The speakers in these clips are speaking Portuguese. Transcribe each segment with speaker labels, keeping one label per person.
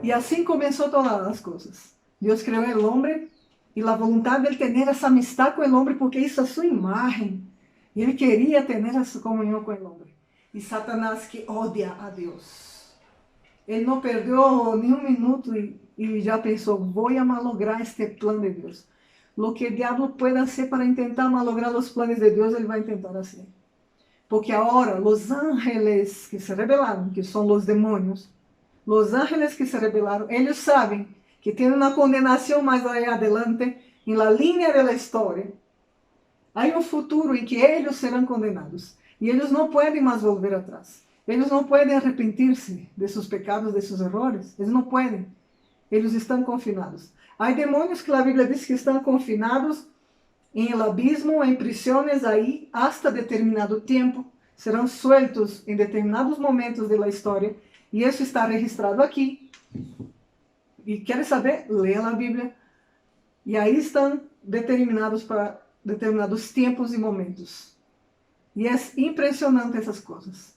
Speaker 1: Y así comenzó todas las cosas. Dios creó el hombre y la voluntad de él tener esa amistad con el hombre porque hizo a su imagen. Y él quería tener esa comunión con el hombre. Y Satanás, que odia a Dios, él no perdió ni un minuto y ya pensó, voy a malograr este plan de Dios. Lo que el diablo puede hacer para intentar malograr los planes de Dios, él va a intentar hacer. Porque ahora los ángeles que se rebelaron, que son los demonios, los ángeles que se rebelaron, ellos saben que tienen una condenación más allá adelante, en la línea de la historia. Hay un futuro en que ellos serán condenados. Y ellos no pueden más volver atrás. Ellos no pueden arrepentirse de sus pecados, de sus errores. Ellos no pueden. Ellos están confinados. Hay demonios que la Biblia dice que están confinados en el abismo, en prisiones ahí, hasta determinado tiempo. Serán sueltos en determinados momentos de la historia. Y eso está registrado aquí. Y quieres saber, lea la Biblia. Y ahí están determinados para determinados tiempos y momentos. Y es impresionante esas cosas.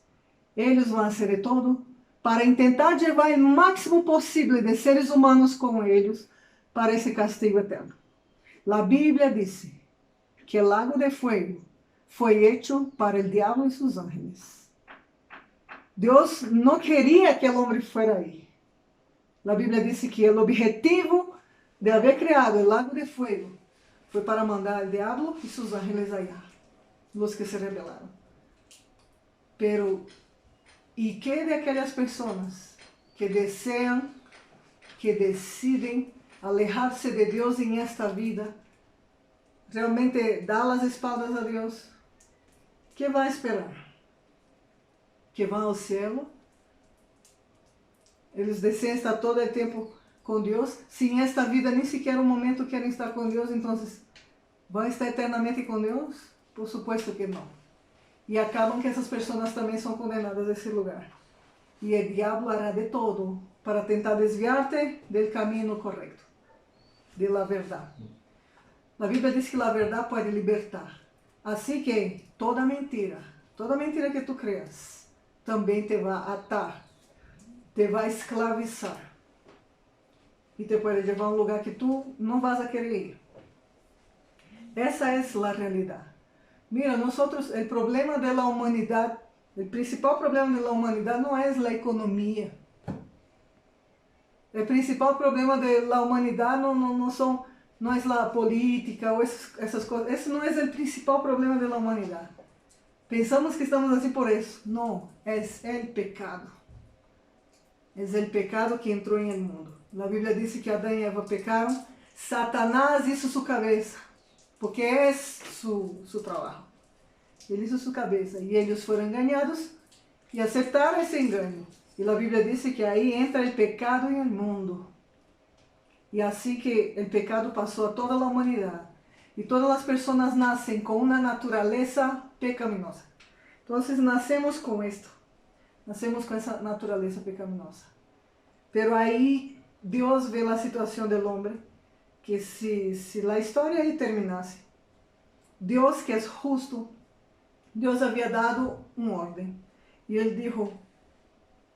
Speaker 1: Ellos van a hacer de todo para intentar llevar el máximo posible de seres humanos como ellos para ese castigo eterno. La Biblia dice que el lago de fuego fue hecho para el diablo y sus ángeles. Dios no quería que el hombre fuera ahí. La Biblia dice que el objetivo de haber creado el lago de fuego fue para mandar al diablo y sus ángeles allá, los que se rebelaron. Pero, ¿y qué de aquellas personas que desean, que deciden alejarse de Dios en esta vida, realmente dar las espaldas a Dios? ¿Qué va a esperar? ¿Que van al cielo? Ellos desean estar todo el tiempo con Dios. Si en esta vida ni siquiera un momento quieren estar con Dios, entonces, ¿van a estar eternamente con Dios? Por supuesto que no. Y acaban que esas personas también son condenadas a ese lugar. Y el diablo hará de todo para tentar desviarte del camino correcto, de la verdad. La Biblia dice que la verdad puede libertar. Así que toda mentira que tú creas, también te va a atar, te va a esclavizar. Y te puede llevar a un lugar que tú no vas a querer ir. Esa es la realidad. Mira, nosotros, el problema de la humanidad, el principal problema de la humanidad no es la economía. El principal problema de la humanidad no es la política o esas cosas. Ese no es el principal problema de la humanidad. Pensamos que estamos así por eso. No, es el pecado. Es el pecado que entró en el mundo. La Biblia dice que Adán y Eva pecaron. Satanás hizo su cabeza, porque es su trabajo. Ele hizo su cabeza y ellos fueron engañados y aceptaron ese engaño. Y la Biblia dice que ahí entra el pecado en el mundo. Y así que el pecado pasó a toda la humanidad. Y todas las personas nacen con una naturaleza pecaminosa. Entonces nacemos con esto. Nacemos con esa naturaleza pecaminosa. Pero ahí Dios ve la situación del hombre, que si la historia ahí terminase, Dios que es justo, Dios había dado un orden. Y Él dijo,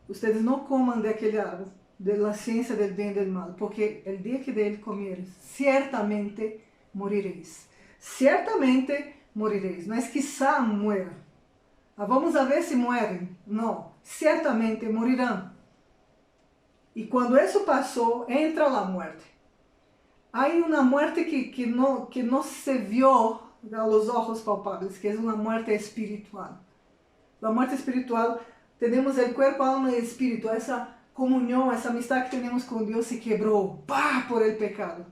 Speaker 1: ustedes no coman de aquel árbol, de la ciencia del bien y del mal, porque el día que de él comieres, ciertamente moriréis. Ciertamente moriréis. No es quizá mueran. Vamos a ver si mueren. No, ciertamente morirán. Y cuando eso pasó, entra la muerte. Hay una muerte que no se vio a los ojos palpables, que es una muerte espiritual. La muerte espiritual, tenemos el cuerpo, alma y espíritu. Esa comunión, esa amistad que tenemos con Dios se quebró, ¡pah!, por el pecado.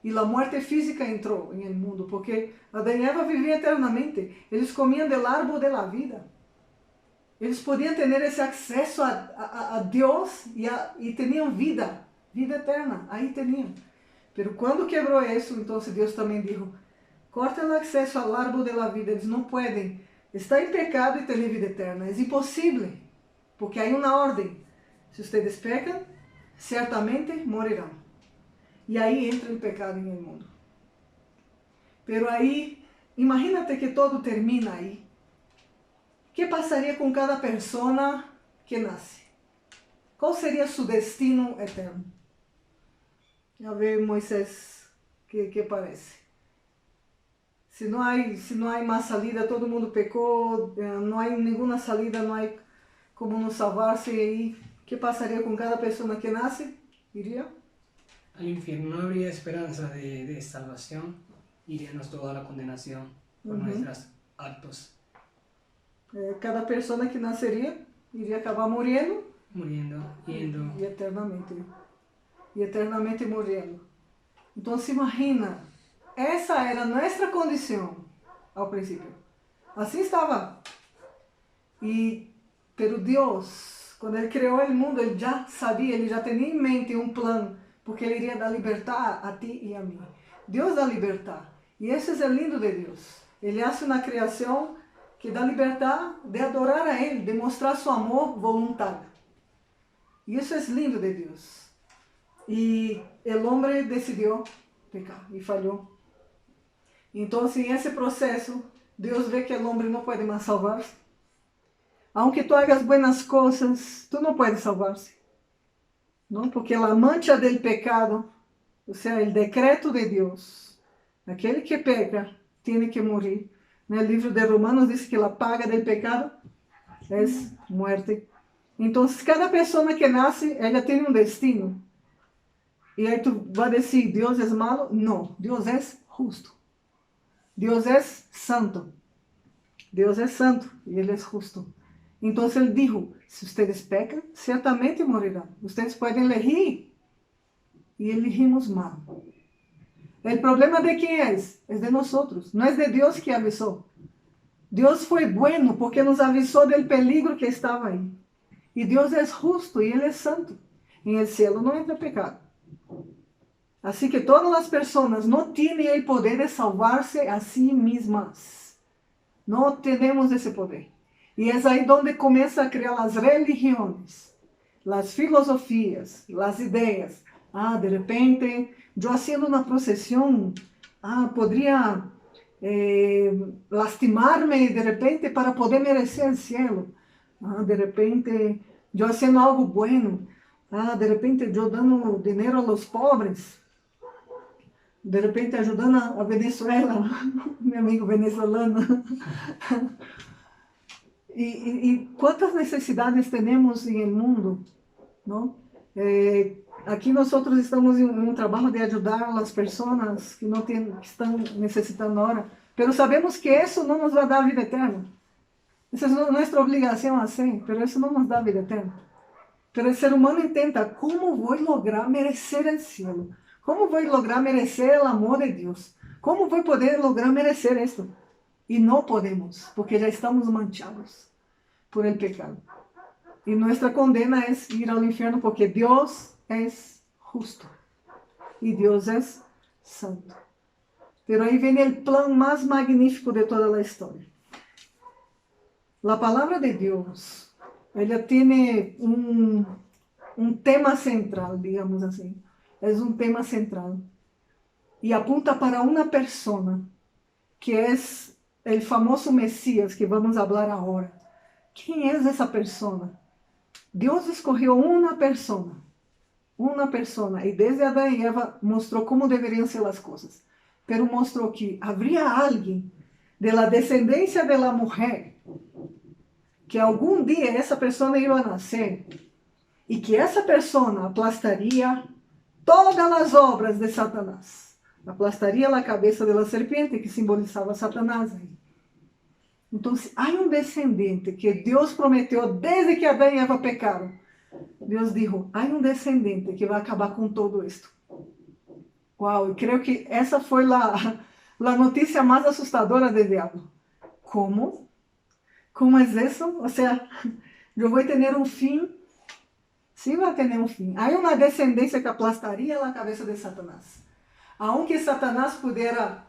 Speaker 1: Y la muerte física entró en el mundo, porque Adán y Eva vivían eternamente. Ellos comían del árbol de la vida. Ellos podían tener ese acceso a Dios y tenían vida eterna, ahí tenían. Pero cuando quebró eso, entonces Dios también dijo, corta el acceso al árbol de la vida, ellos no pueden estar en pecado y tener vida eterna, es imposible, porque hay una orden. Si ustedes pecan, ciertamente morirán. Y ahí entra el pecado en el mundo. Pero ahí, imagínate que todo termina ahí. ¿Qué pasaría con cada persona que nace? qual seria su destino eterno? A ver, Moisés, que parece? Se não há mais salida, todo mundo pecou, não há nenhuma salida, não há como nos salvar-se, e aí, que passaria com cada pessoa que nasce? Iria?
Speaker 2: Al infierno no habría esperanza de salvación, iríamos toda a la condenación por nuestros actos.
Speaker 1: Cada pessoa que nasceria iria acabar morrendo.
Speaker 2: Muriendo, yendo.
Speaker 1: E eternamente. E eternamente morrendo. Então se imagina, essa era a nossa condição ao princípio. Assim estava. Pero Deus, quando Ele criou o mundo, Ele já sabia, Ele já tinha em mente um plano, porque Ele iria dar libertar a ti e a mim. Deus dá libertar. E esse é o lindo de Deus. Ele faz uma criação que dá libertar de adorar a Ele, de mostrar seu amor voluntário. E isso é lindo de Deus. E o homem decidiu pecar e falhou. Então, em esse processo, Deus vê que o homem não pode mais salvar-se. Aunque tu hagas buenas coisas, tu não puedes salvar-se. Não? Porque a mancha del pecado, ou seja, o decreto de Deus, aquele que peca, tem que morrer. No livro de Romanos diz que a paga del pecado é muerte. Então, cada pessoa que nasce, ela tem um destino. E aí tu vai dizer, Deus é malo? Não, Deus é justo. Deus é santo. Deus é santo e Ele é justo. Então Ele disse, se vocês pecam, certamente morrerão. Vocês podem elegir e elegimos mal. O problema de quem é? É de nós. Não é de Deus que avisou. Deus foi bueno porque nos avisou do perigo que estava aí. E Deus é justo e Ele é santo. Em el cielo não entra pecado. Assim que todas as pessoas não têm o poder de salvar-se a si mesmas. Não temos esse poder. E é aí onde começa a criar as religiões, as filosofias, as ideias. De repente, eu haciendo uma procissão, poderia lastimar-me de repente para poder merecer o cielo. De repente, eu haciendo algo bueno. De repente, eu dando dinheiro a los pobres. De repente, ajudando a Venezuela, meu amigo venezuelano. E quantas necessidades temos no mundo, não? Aqui nós estamos em um trabalho de ajudar as pessoas que que estão necessitando agora, mas sabemos que isso não nos vai dar a vida eterna. Essa é nossa obrigação assim, mas isso não nos dá a vida eterna. Mas o ser humano intenta, como vou lograr merecer o cielo? Como vou lograr merecer o amor de Deus? Como vou poder lograr merecer isto? E não podemos, porque já estamos manchados por el pecado. E nossa condena é ir ao inferno, porque Deus é justo e Deus é santo. Pero aí vem o plano mais magnífico de toda a história. A palavra de Deus, ela tem um tema central, digamos assim. É um tema central. E apunta para uma pessoa, que é o famoso Messias, que vamos falar agora. Quem é essa pessoa? Deus escolheu uma pessoa, e desde Adão e Eva mostrou como deveriam ser as coisas. Pero mostrou que haveria alguém de la descendência de la mujer, que algum dia essa pessoa ia nascer, e que essa pessoa aplastaria todas as obras de Satanás. Aplastaria a cabeça da serpente, que simbolizava Satanás. Então, há um descendente que Deus prometeu desde que Adão e Eva pecaram. Deus disse, há um descendente que vai acabar com todo isto. Uau, e creio que essa foi a notícia mais assustadora do diabo. Como? Como é isso? Ou seja, eu vou ter um fim. Sim, vai ter um fim. Há uma descendência que aplastaria a cabeça de Satanás. Aunque Satanás pudera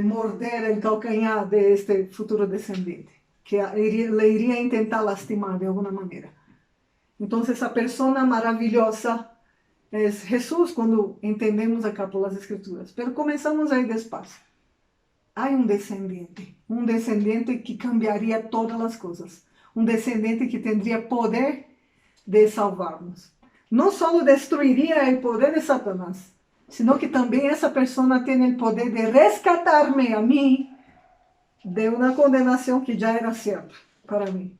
Speaker 1: morder o calcanhar de este futuro descendente, que le iria tentar lastimar de alguma maneira. Então, essa pessoa maravilhosa é Jesus, quando entendemos acá pelas Escrituras. Mas começamos aí despacio. Há um descendente que cambiaria todas as coisas, um descendente que teria poder de salvarnos. No solo destruiría el poder de Satanás, sino que también esa persona tiene el poder de rescatarme a mí de una condenación que ya era cierta para mí.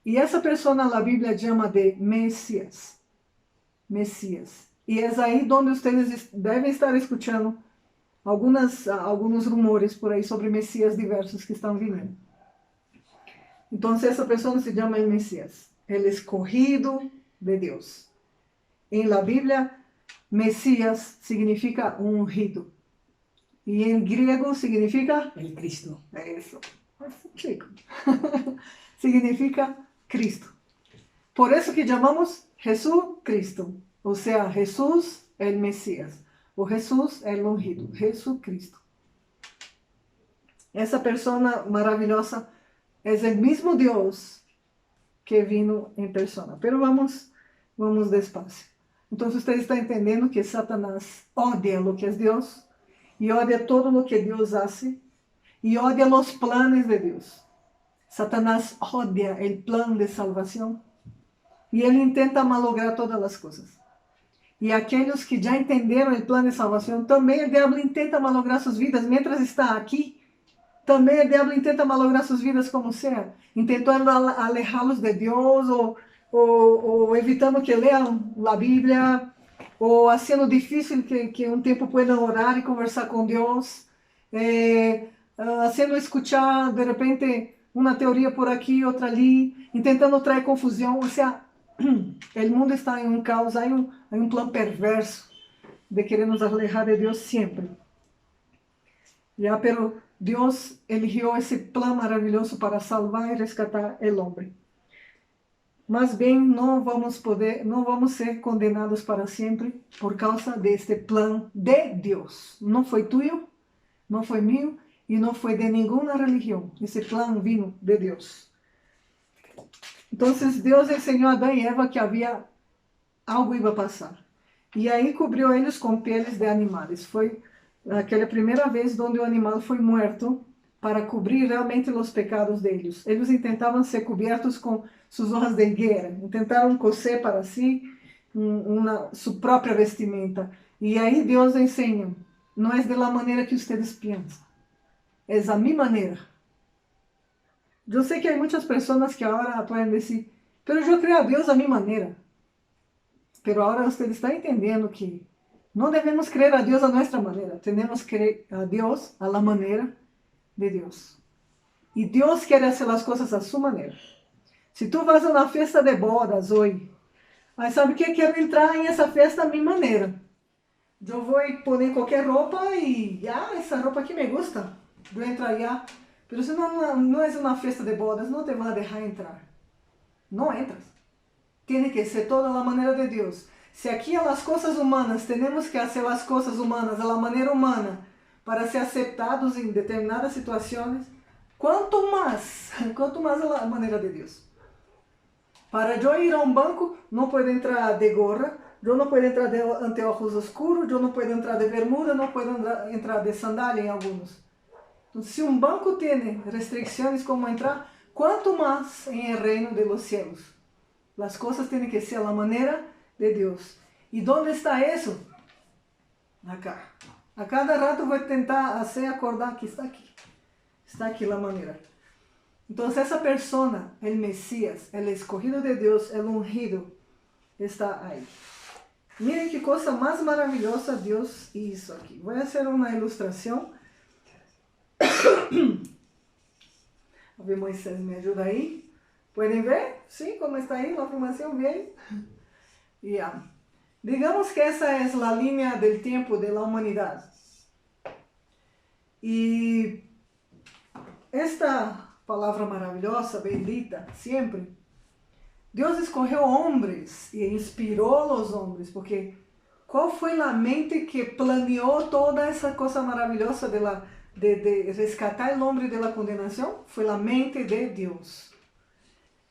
Speaker 1: Y esa persona la Biblia llama de Mesías. Mesías. Y es ahí donde ustedes deben estar escuchando algunos rumores por ahí sobre Mesías diversos que están viniendo. Entonces esa persona se llama el Mesías, el escogido de Dios. En la Biblia, Mesías significa ungido. Y en griego significa...
Speaker 2: El Cristo.
Speaker 1: Eso. Chico. Significa Cristo. Por eso que llamamos Jesucristo. O sea, Jesús el Mesías. O Jesús el ungido. Jesucristo. Esa persona maravillosa es el mismo Dios que vino en persona. Pero vamos despacio. Entonces usted está entendiendo que Satanás odia lo que es Dios y odia todo lo que Dios hace y odia los planes de Dios. Satanás odia el plan de salvación y él intenta malograr todas las cosas. Y aquellos que ya entendieron el plan de salvación, también el diablo intenta malograr sus vidas mientras está aquí. También el diablo intenta malograr sus vidas como sea, intentando alejarlos de Dios o evitando que lean la Biblia, o haciendo difícil que un tiempo puedan orar y conversar con Dios, haciendo escuchar de repente una teoría por aquí, otra allí, intentando traer confusión. O sea, el mundo está en un caos, hay un plan perverso de querernos alejar de Dios siempre. Ya, pero Dios eligió ese plan maravilloso para salvar y rescatar el hombre. Más bien no vamos a ser condenados para siempre por causa de este plan de Dios. No fue tuyo, no fue mío y no fue de ninguna religión. Ese plan vino de Dios. Entonces Dios enseñó a Adán y Eva que algo iba a pasar. Y ahí cubrió ellos con pieles de animales. Fue aquella primera vez donde o animal foi morto para cobrir realmente os pecados deles. Eles tentavam ser cobertos com suas hojas de higuera, tentaram coser para si sua própria vestimenta. E aí Deus ensina, não é de la maneira que vocês pensam, é a minha maneira. Eu sei que há muitas pessoas que agora podem dizer, pero eu creio a Deus a minha maneira. Pero agora você está entendendo que não devemos creer a Deus a nossa maneira, temos que creer a Deus a la maneira de Deus. E Deus quer fazer as coisas a sua maneira. Se tu vas a uma festa de bodas hoje, aí sabe que quero entrar em essa festa a minha maneira. Eu vou pôr qualquer roupa e essa roupa aqui me gusta. Vou entrar já. Pero se não é uma festa de bodas, não te vai deixar entrar. Não entras. Tem que ser toda a maneira de Deus. Se aqui as coisas humanas, temos que fazer as coisas humanas da maneira humana para ser aceptados em determinadas situações, quanto mais a maneira de Deus. Para eu ir a um banco, não posso entrar de gorra, eu não posso entrar de anteojos escuros, eu não posso entrar de bermuda, não posso entrar de sandália em alguns. Então, se um banco tem restrições como entrar, quanto mais em el reino de los cielos. As coisas têm que ser a maneira de Deus. E onde está isso? Acá. A cada rato vou tentar fazer acordar que está aqui. Está aqui a maneira. Então, essa pessoa, o Messias, o escolhido de Deus, o ungido, está aí. Miren que coisa mais maravilhosa Deus hizo aqui. Vou fazer uma ilustração. A ver, Moisés, me ajuda aí. Podem ver? Sim, como está aí a informação? Bem? Yeah. Digamos que essa é a linha do tempo da humanidade. E esta palavra maravilhosa, bendita, sempre, Deus escolheu homens e inspirou os homens, porque qual foi a mente que planeou toda essa coisa maravilhosa de resgatar o homem da condenação? Foi a mente de Deus.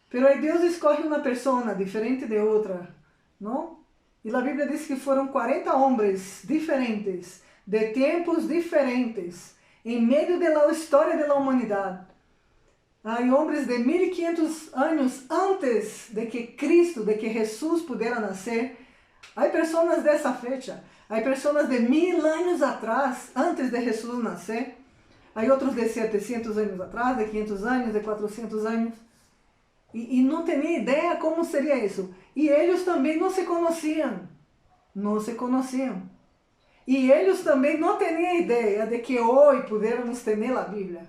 Speaker 1: Pero aí Deus escolhe uma pessoa diferente de outra, não? E a Bíblia diz que foram 40 homens diferentes, de tempos diferentes, em meio da história da humanidade, Hay hombres de 1500 años antes de que Cristo, de que Jesús pudiera nacer. Hay personas de esa fecha. Hay personas de 1000 años atrás, antes de Jesús nacer. Hay otros de 700 años atrás, de 500 años, de 400 años. Y no tenía idea cómo sería eso. Y ellos también no se conocían. No se conocían. Y ellos también no tenían idea de que hoy pudiéramos tener la Biblia.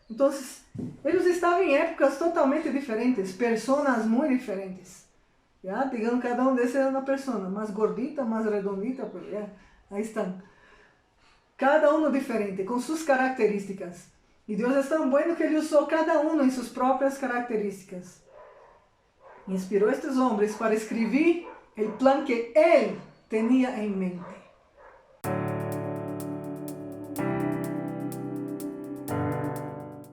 Speaker 1: Entonces, ellos estaban en épocas totalmente diferentes, personas muy diferentes. ¿Ya? Digamos, cada uno de ellos era una persona, más gordita, más redondita, pero ya, ahí están. Cada uno diferente, con sus características. Y Dios es tan bueno que Ele usó cada uno en sus propias características. Inspiró a estos hombres para escribir el plan que Él tenía en mente.